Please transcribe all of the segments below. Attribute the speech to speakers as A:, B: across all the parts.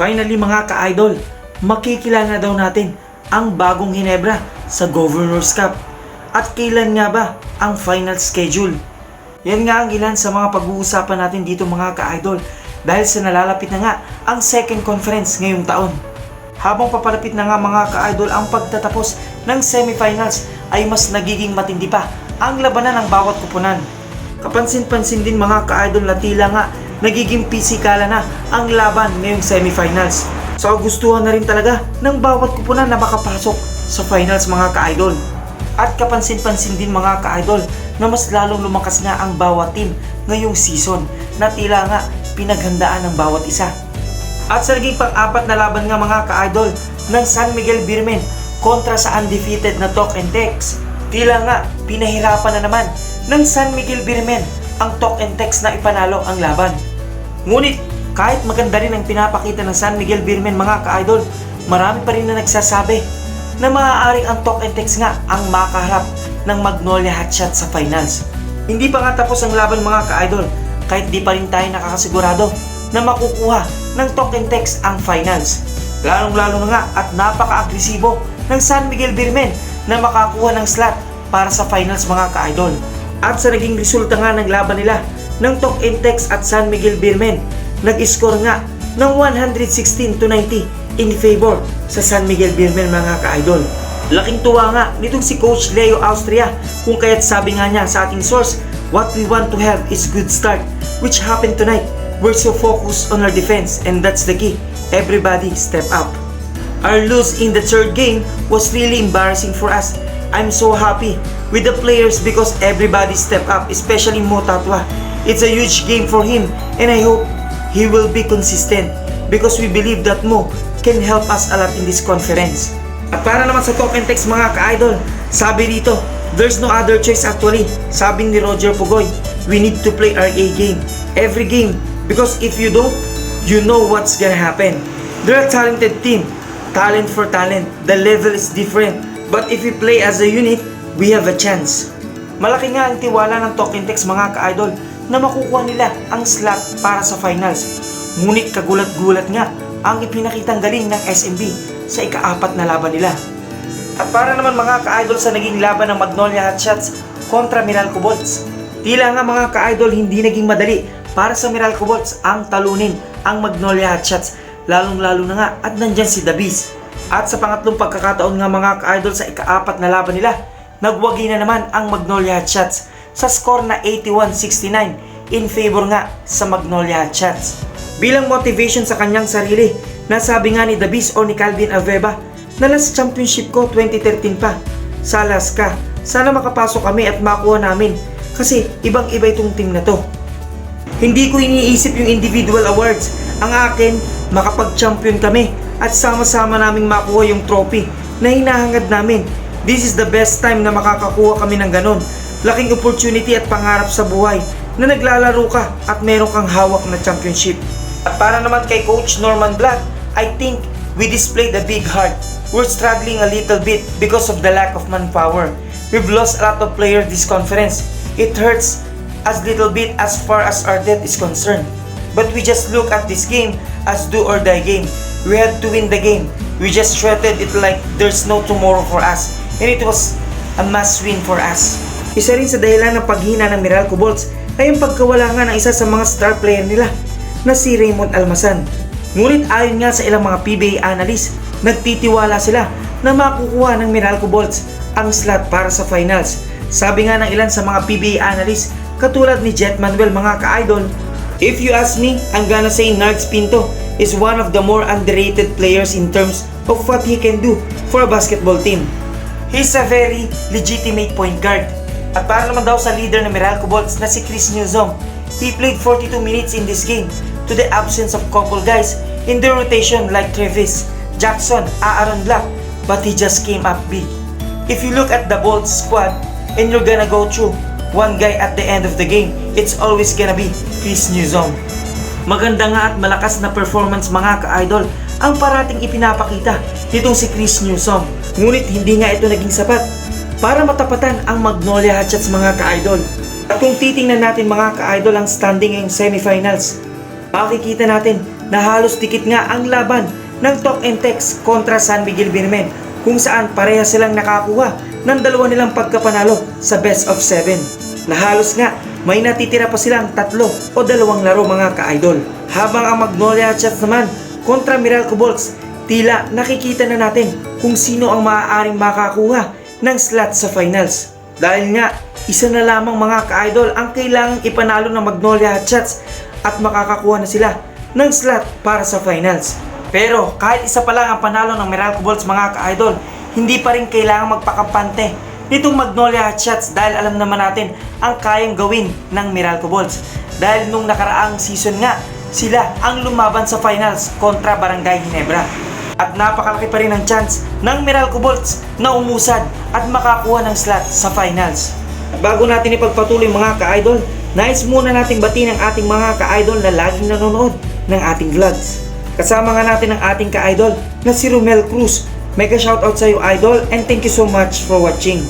A: Finally mga ka-idol, makikilala na daw natin ang bagong Ginebra sa Governors Cup. At kailan nga ba ang final schedule? Yan nga ang ilan sa mga pag-uusapan natin dito mga ka-idol dahil sa nalalapit na nga ang second conference ngayong taon. Habang papalapit na nga mga ka-idol ang pagtatapos ng semifinals ay mas nagiging matindi pa ang labanan ng bawat kupunan. Kapansin-pansin din mga ka-idol na tila nga nagiging pisikala na ang laban ngayong semifinals. So gustuhan na rin talaga ng bawat kupunan na makapasok sa finals mga ka-idol. At kapansin-pansin din mga ka-idol na mas lalong lumakas nga ang bawat team ngayong season na tila nga pinaghandaan ng bawat isa. At sa naging pang-apat na laban nga mga ka-idol ng San Miguel Beermen kontra sa undefeated na Talk and Text, tila nga pinahirapan na naman ng San Miguel Beermen ang Talk and Text na ipanalo ang laban. Ngunit kahit maganda rin ang pinapakita ng San Miguel Beermen mga ka-idol, marami pa rin na nagsasabi na maaaring ang Talk and Text nga ang makaharap ng Magnolia Hotshots sa finals. Hindi pa nga tapos ang laban mga ka-idol, kahit di pa rin tayo nakakasigurado na makukuha ng Talk and Text ang finals. Lalong-lalo na nga at napaka-agresibo ng San Miguel Beermen na makakuha ng slot para sa finals mga ka-idol. At sa naging resulta nga ng laban nila ng Talk and Text at San Miguel Beermen, nag-score nga ng 116-90 in favor sa San Miguel Beermen mga ka-idol. Laking tuwa nga nitong si Coach Leo Austria kung kaya't sabi nga niya sa ating source, "What we want to have is good start, which happened tonight. We're so focused on our defense and that's the key. Everybody step up." Our lose in the third game was really embarrassing for us. I'm so happy with the players because everybody stepped up, especially Mo Tatwa. It's a huge game for him and I hope he will be consistent because we believe that Mo can help us a lot in this conference. At para naman sa Talk and Text mga ka-idol, sabi dito, there's no other choice actually. Sabi ni Roger Pugoy, we need to play our A game every game because if you don't, you know what's gonna happen. They're a talented team, talent for talent, the level is different, but if we play as a unit, we have a chance. Malaki nga ang tiwala ng Talk and Text mga ka-idol na makukuha nila ang slot para sa finals. Ngunit kagulat-gulat nga ang ipinakitang galing ng SMB sa ika-4 na laban nila. At para naman mga ka-idol sa naging laban ng Magnolia Hotshots kontra Meralco Bolts, tila nga mga ka-idol hindi naging madali para sa Meralco Bolts ang talunin ang Magnolia Hotshots, lalong-lalo na nga at nandyan si Davis. At sa pangatlong pagkakataon nga mga ka-idol sa ika-4 na laban nila, nagwagi na naman ang Magnolia Hotshots sa score na 81-69 in favor nga sa Magnolia Hotshots. Bilang motivation sa kanyang sarili, nasabi nga ni Davis o ni Calvin Aveva na last championship ko 2013 pa sa Alaska. Sana makapasok kami at makuha namin kasi ibang-iba itong team na to. Hindi ko iniisip yung individual awards. Ang akin, makapag-champion kami at sama-sama naming makuha yung trophy na hinahangad namin. This is the best time na makakakuha kami ng ganon. Laking opportunity at pangarap sa buhay na naglalaro ka at meron kang hawak na championship. At para naman kay Coach Norman Black, I think we displayed a big heart. We're struggling a little bit because of the lack of manpower. We've lost a lot of players this conference. It hurts as little bit as far as our depth is concerned. But we just look at this game as do or die game. We had to win the game. We just treated it like there's no tomorrow for us. And it was a must win for us. Isa rin sa dahilan ng paghina ng Meralco Bolts ay ang pagkawala nga ng isa sa mga star player nila na si Raymond Almasan. Ngunit ayon nga sa ilang mga PBA analyst, nagtitiwala sila na makukuha ng Meralco Bolts ang slot para sa finals. Sabi nga ng ilan sa mga PBA analyst katulad ni Jet Manuel mga ka-idol, "If you ask me, I'm gonna say Nards Pinto is one of the more underrated players in terms of what he can do for a basketball team. He's a very legitimate point guard." At para naman daw sa leader ng Meralco Bolts na si Chris Newsom, he played 42 minutes in this game to the absence of couple guys in the rotation like Travis, Jackson, Aaron Black, but he just came up big. If you look at the Bolts squad and you're gonna go through one guy at the end of the game, it's always gonna be Chris Newsom. Maganda nga at malakas na performance mga ka-idol ang parating ipinapakita nitong si Chris Newsom. Ngunit hindi nga ito naging sapat para matapatan ang Magnolia Hotshots mga ka-idol. At kung titingnan natin mga ka-idol ang standing ngayong semifinals, makikita natin na halos dikit nga ang laban ng Talk and Text kontra San Miguel Beermen, kung saan pareha silang nakakuha ng dalawa nilang pagkapanalo sa best of 7, na halos nga may natitira pa silang 3 o 2 laro mga ka-idol. Habang ang Magnolia Chats naman kontra Meralco Bolts, tila nakikita na natin kung sino ang maaaring makakuha ng slot sa finals. Dahil nga, isa na lamang mga ka-idol ang kailangang ipanalo ng Magnolia Chats at makakakuha na sila ng slot para sa finals. Pero kahit isa pa lang ang panalo ng Meralco Bolts mga ka-idol, hindi pa rin kailangang magpakampante nitong Magnolia Chats dahil alam naman natin ang kayang gawin ng Meralco Bolts. Dahil nung nakaraang season nga, sila ang lumaban sa finals kontra Barangay Ginebra. At napakalaki pa rin ang chance ng Meralco Bolts na umusad at makakuha ng slot sa finals. Bago natin ipagpatuloy mga ka-idol, nais muna nating batiin ang ating mga ka-idol na laging nanonood ng ating vlogs. Kasama nga natin ang ating ka-idol na si Romel Cruz. Mega shoutout sa iyo idol and thank you so much for watching.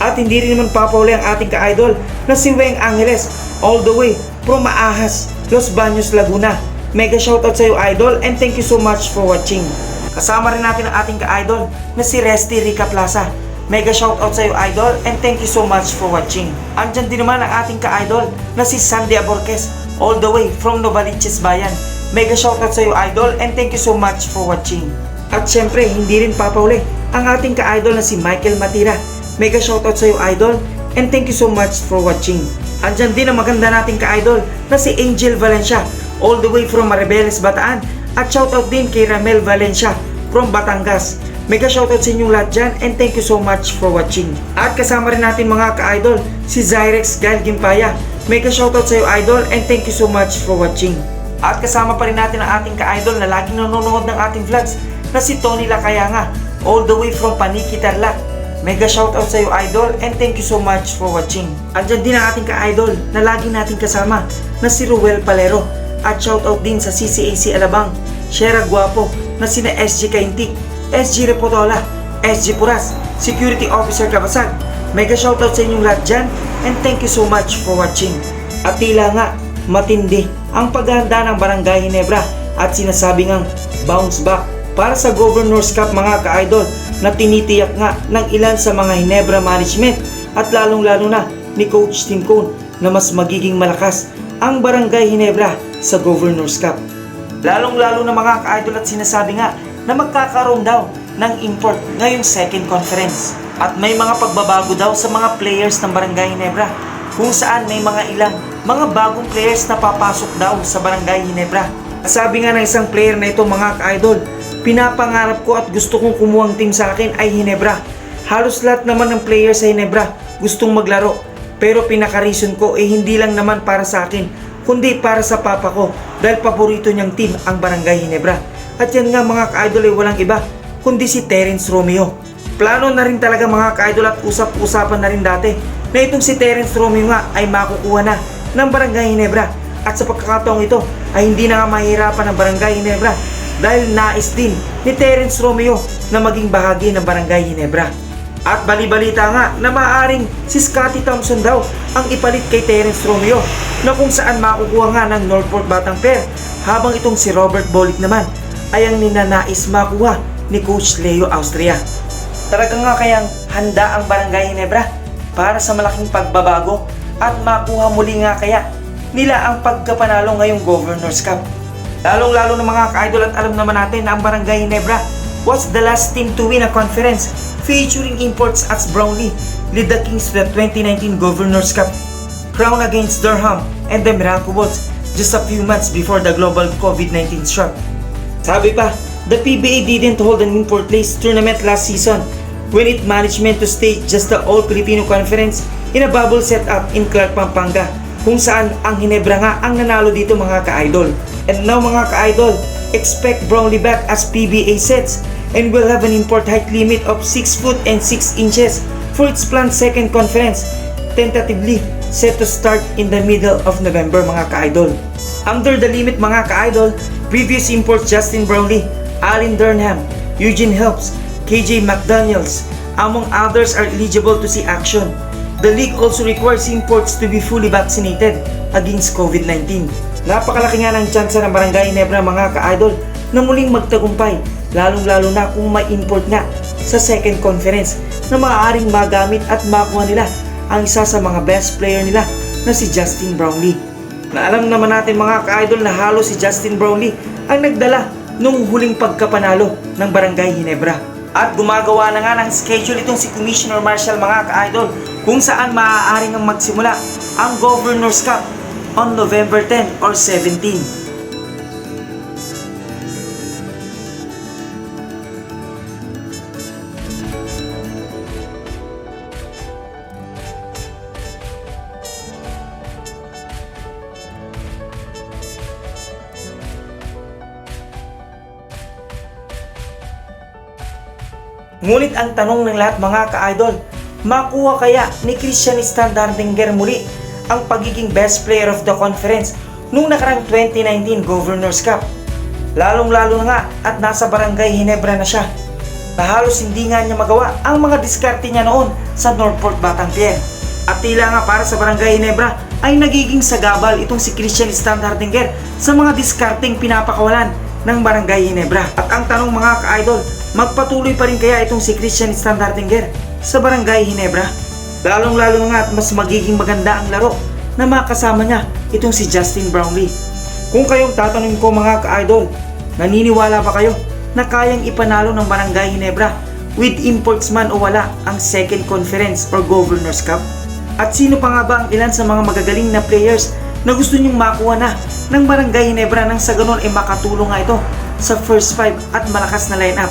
A: At hindi rin naman papauli ang ating ka-idol na si Weng Angeles all the way from Maahas, Los Baños, Laguna. Mega shoutout sa iyo idol and thank you so much for watching. Kasama rin natin ang ating ka-idol na si Resty Rica Plaza. Mega shoutout sa iyo idol and thank you so much for watching. Andyan din naman ang ating ka-idol na si Sandy Aborquez all the way from Novaliches Bayan. Mega shoutout sa iyo idol and thank you so much for watching. At syempre hindi rin papauli ang ating ka-idol na si Michael Matira. Mega shoutout sa iyo idol and thank you so much for watching. Andyan din ang maganda nating ka-idol na si Angel Valencia all the way from Maribeles, Bataan. At shoutout din kay Ramel Valencia from Batangas. Mega shoutout sa inyong lahat dyan and thank you so much for watching. At kasama rin natin mga ka-idol si Zyrex Gail Gimpaya. Mega shoutout sa iyo idol and thank you so much for watching. At kasama pa rin natin ang ating ka-idol na laging nanonood ng ating vlogs na si Tony Lakayanga all the way from Paniki, Tarlac. Mega shoutout sa iyo idol and thank you so much for watching. Andyan din ang ating ka-idol na laging nating kasama na si Ruel Palero. At shoutout din sa CCAC Alabang, Shera Guapo na sina SG Kaintik, SG Repotola, SG Puras, Security Officer Kabasag. Mega shoutout sa inyong lahat dyan and thank you so much for watching. At tila nga matindi ang paghahanda ng Barangay Ginebra at sinasabi ngang bounce back para sa Governor's Cup mga ka-idol na tinitiyak nga ng ilan sa mga Ginebra management at lalong-lalo na ni Coach Tim Cone na mas magiging malakas ang Barangay Ginebra sa Governor's Cup. Lalong-lalo na mga ka-idol at sinasabi nga na magkakaroon daw ng import ngayong second conference. At may mga pagbabago daw sa mga players ng Barangay Ginebra kung saan may mga ilang mga bagong players na papasok daw sa Barangay Ginebra. Sabi nga ng isang player na ito mga ka-idol, pinapangarap ko at gusto kong kumuhang team sa akin ay Ginebra. Halos lahat naman ng players sa Ginebra gustong maglaro. Pero pinaka-reason ko hindi lang naman para sa akin, kundi para sa papa ko dahil paborito niyang team ang Barangay Ginebra. At yan nga mga ka-idol ay walang iba kundi si Terence Romeo. Plano na rin talaga mga ka-idol at usap-usapan na rin dati na itong si Terence Romeo nga ay makukuha na ng Barangay Ginebra. At sa pagkakataong ito ay hindi na nga mahihirapan ng Barangay Ginebra dahil nais din ni Terence Romeo na maging bahagi ng Barangay Ginebra. At bali-balita nga na maaaring si Scotty Thompson daw ang ipalit kay Terence Romeo na kung saan makukuha nga ng Northport Batang Fair, habang itong si Robert Bolick naman ay ang ninanais makuha ni Coach Leo Austria. Talaga nga kayang handa ang Barangay Ginebra para sa malaking pagbabago at makuha muli nga kaya nila ang pagkapanalo ngayong Governor's Cup. Lalong-lalo na mga ka-idol at alam naman natin na ang Barangay Ginebra was the last team to win a conference featuring imports as Brownlee lead the Kings to the 2019 Governor's Cup crown against Durham and the Meralco Bolts just a few months before the global COVID-19 struck. Sabi pa, the PBA didn't hold an import-based tournament last season when it managed to stage just the All-Filipino Conference in a bubble setup in Clark, Pampanga, kung saan ang Ginebra nga ang nanalo dito mga ka-idol. And now mga ka-idol, expect Brownlee back as PBA sets and will have an import height limit of 6 foot and 6 inches for its planned second conference, tentatively set to start in the middle of November mga ka-idol. Under the limit mga ka-idol, previous imports Justin Brownlee, Allen Durham, Eugene Helps, KJ McDaniels, among others are eligible to see action. The league also requires imports to be fully vaccinated against COVID-19. Napakalaki nga ng tsansa ng Barangay Ginebra mga ka-idol na muling magtagumpay, lalong-lalo na kung may import nga sa second conference na maaaring magamit at makuha nila ang isa sa mga best player nila na si Justin Brownlee. Na alam naman natin mga ka-idol na halos si Justin Brownlee ang nagdala nung huling pagkapanalo ng Barangay Ginebra. At gumagawa na nga ng schedule itong si Commissioner Marshall mga ka-idol kung saan maaaring ang magsimula ang Governor's Cup on November 10 or 17. Ngunit ang tanong ng lahat mga ka-idol, makuha kaya ni Christian Standardinger muli ang pagiging best player of the conference nung nakarang 2019 Governor's Cup? Lalong-lalo na nga at nasa Barangay Ginebra na siya na halos hindi nga niya magawa ang mga diskarte niya noon sa Northport Batangier. At tila nga para sa Barangay Ginebra ay nagiging sagabal itong si Christian Standardinger sa mga diskarteng pinapakawalan ng Barangay Ginebra. At ang tanong mga ka-idol, magpatuloy pa rin kaya itong si Christian Standardinger sa Barangay Ginebra? Lalong-lalo na nga at mas magiging maganda ang laro na makasama niya itong si Justin Brownlee. Kung kayong tatanungin ko mga ka-idol, naniniwala ba kayo na kayang ipanalo ng Barangay Ginebra with imports man o wala ang second conference or Governor's Cup? At sino pa nga ba ang ilan sa mga magagaling na players na gusto niyong makuha na ng Barangay Ginebra nang sa ganon ay makatulong nga ito sa first 5 at malakas na lineup?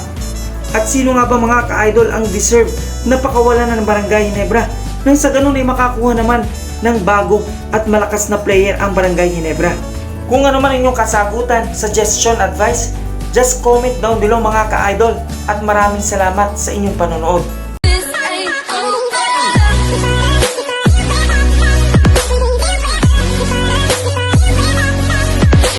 A: At sino nga ba mga ka-idol ang deserve na pakawalan na ng Barangay Ginebra nang sa ganun ay makakuha naman ng bago at malakas na player ang Barangay Ginebra? Kung ano man inyong kasagutan, suggestion, advice, just comment down below mga ka-idol at maraming salamat sa inyong panonood.